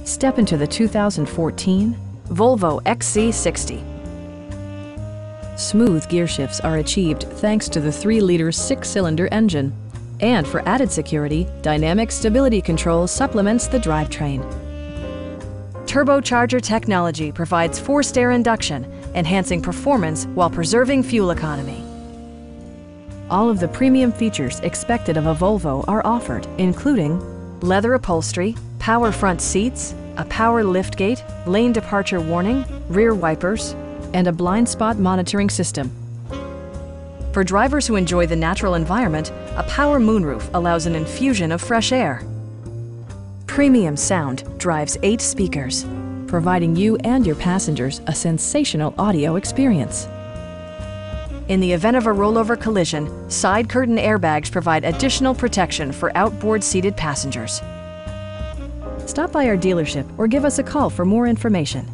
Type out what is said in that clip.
Step into the 2014 Volvo XC60. Smooth gear shifts are achieved thanks to the 3-liter 6-cylinder engine. And for added security, dynamic stability control supplements the drivetrain. Turbocharger technology provides forced air induction, enhancing performance while preserving fuel economy. All of the premium features expected of a Volvo are offered, including leather upholstery, power front seats, a power liftgate, lane departure warning, rear wipers, and a blind spot monitoring system. For drivers who enjoy the natural environment, a power moonroof allows an infusion of fresh air. Premium sound drives 8 speakers, providing you and your passengers a sensational audio experience. In the event of a rollover collision, side curtain airbags provide additional protection for outboard seated passengers. Stop by our dealership or give us a call for more information.